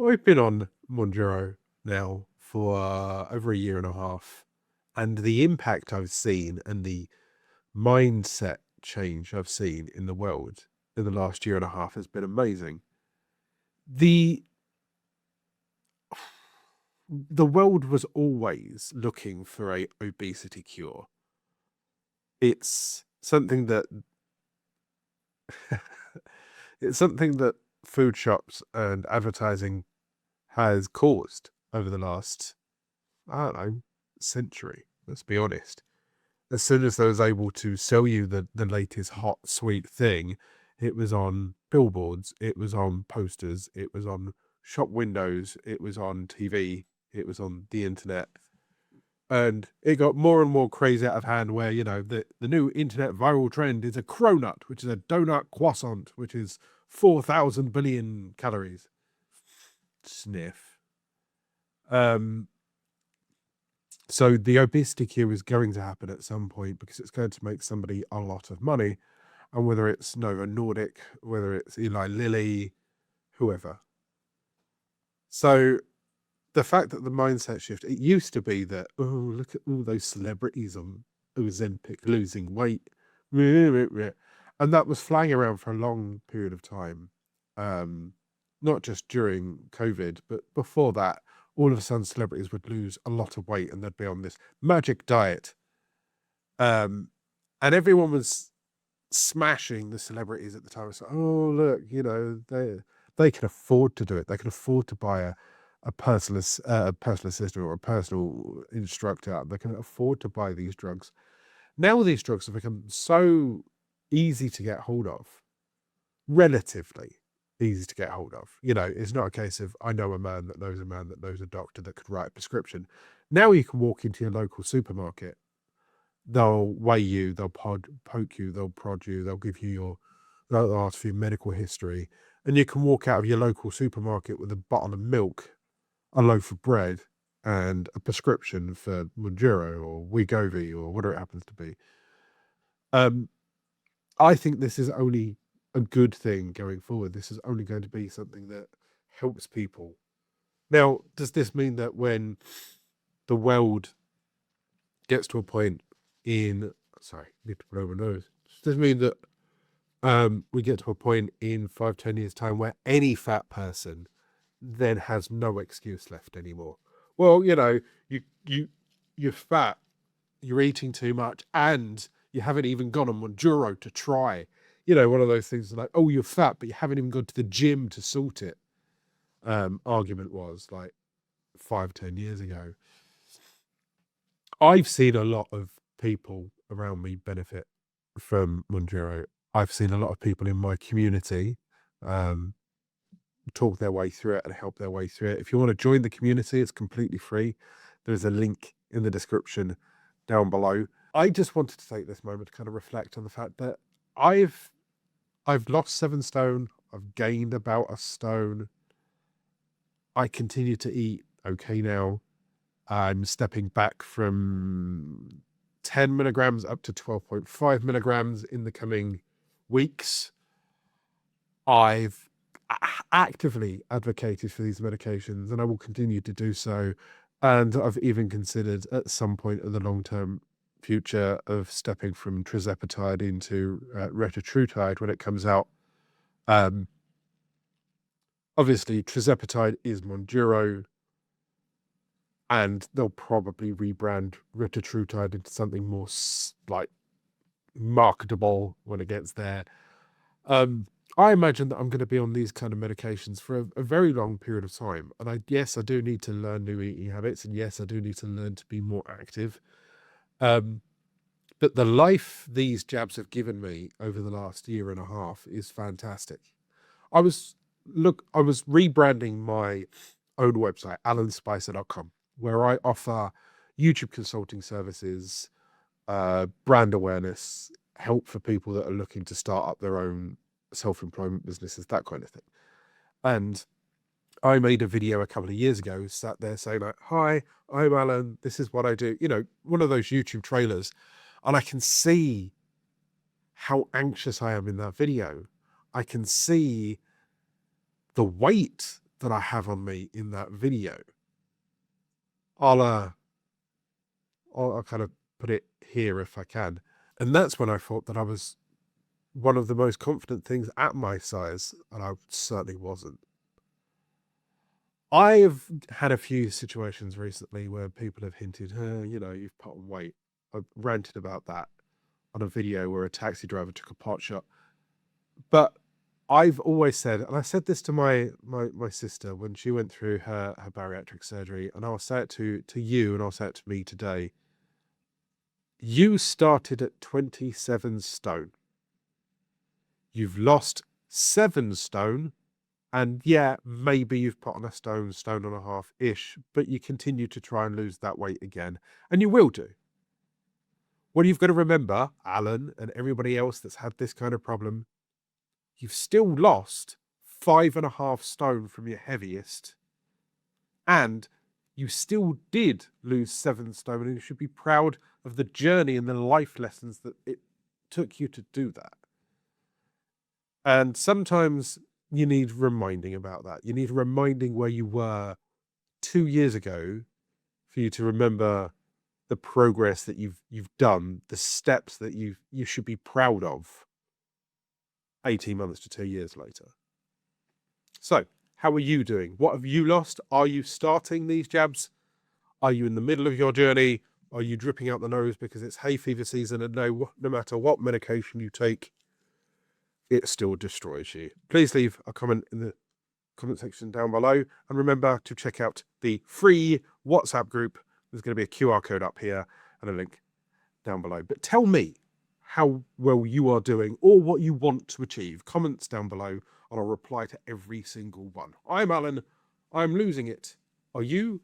I've been on Mounjaro now for over a year and a half, and the impact I've seen and the mindset change I've seen in the world in the last year and a half has been amazing. The the world was always looking for a obesity cure. It's something that it's something that food shops and advertising has caused over the last, I don't know, century. Let's be honest. As soon as they was able to sell you the latest hot sweet thing, it was on billboards, it was on posters, it was on shop windows, it was on TV, it was on the internet. And it got more and more crazy out of hand where, the new internet viral trend is a cronut, which is a donut croissant, which is 4,000 billion calories. Sniff. So the obesity cure is going to happen at some point because it's going to make somebody a lot of money. And whether it's Novo Nordic, whether it's Eli Lilly, whoever. So the fact that the mindset shift, it used to be that, oh, look at all those celebrities on Ozempic losing weight. And that was flying around for a long period of time. Not just during COVID, but before that, all of a sudden celebrities would lose a lot of weight and they'd be on this magic diet. And everyone was smashing the celebrities at the time. It's like, oh, look, they can afford to do it. They can afford to buy a personal assistant or a personal instructor. They can afford to buy these drugs. Now these drugs have become so easy to get hold of, relatively easy to get hold of. It's not a case of I know a man that knows a doctor that could write a prescription. Now you can walk into your local supermarket. They'll weigh you, they'll poke you, they'll prod you, they'll ask for your medical history, and you can walk out of your local supermarket with a bottle of milk, a loaf of bread, and a prescription for Mounjaro or Wegovy or whatever it happens to be. I think this is only a good thing going forward. This is only going to be something that helps people. Now, does this mean that when the world gets to a point need to put over my nose. Does this mean that we get to a point in 5-10 years time where any fat person then has no excuse left anymore? Well, you're fat, you're eating too much, and you haven't even gone on Mounjaro to try. One of those things like, oh, you're fat, but you haven't even gone to the gym to sort it. Argument was like 5-10 years ago. I've seen a lot of people around me benefit from Mounjaro. I've seen a lot of people in my community talk their way through it and help their way through it. If you want to join the community, it's completely free. There's a link in the description down below. I just wanted to take this moment to kind of reflect on the fact that I've lost 7 stone. I've gained about a stone. I continue to eat okay now. I'm stepping back from 10 milligrams up to 12.5 milligrams in the coming weeks. I've actively advocated for these medications and I will continue to do so. And I've even considered at some point in the long-term future of stepping from Tirzepatide into Retatrutide when it comes out. Obviously, Tirzepatide is Mounjaro, and they'll probably rebrand Retatrutide into something more like marketable when it gets there. I imagine that I'm going to be on these kind of medications for a very long period of time. And I do need to learn new eating habits. And yes, I do need to learn to be more active. But the life these jabs have given me over the last year and a half is fantastic. I was rebranding my own website, alanspicer.com, where I offer YouTube consulting services, brand awareness, help for people that are looking to start up their own self-employment businesses, that kind of thing. And I made a video a couple of years ago, sat there saying like, hi, I'm Alan, this is what I do, one of those YouTube trailers. And I can see how anxious I am in that video. I can see the weight that I have on me in that video. I'll kind of put it here if I can. And that's when I thought that I was one of the most confident things at my size, and I certainly wasn't. I've had a few situations recently where people have hinted, you've put on weight. I ranted about that on a video where a taxi driver took a pot shot. But I've always said, and I said this to my sister when she went through her bariatric surgery, and I'll say it to you, and I'll say it to me today. You started at 27 stone. You've lost 7 stone, and yeah, maybe you've put on a stone and a half-ish, but you continue to try and lose that weight again, and you will do. What you've got to remember, Alan, and everybody else that's had this kind of problem, you've still lost 5.5 stone from your heaviest, and you still did lose 7 stone, and you should be proud of the journey and the life lessons that it took you to do that. And sometimes you need reminding about that. You need reminding where you were 2 years ago for you to remember the progress that you've done, the steps that you should be proud of 18 months to 2 years later. So, how are you doing? What have you lost? Are you starting these jabs? Are you in the middle of your journey? Are you dripping out the nose because it's hay fever season and no matter what medication you take, it still destroys you? Please leave a comment in the comment section down below. And remember to check out the free WhatsApp group. There's going to be a QR code up here and a link down below. But tell me how well you are doing or what you want to achieve. Comments down below and I'll reply to every single one. I'm Alan. I'm losing it. Are you?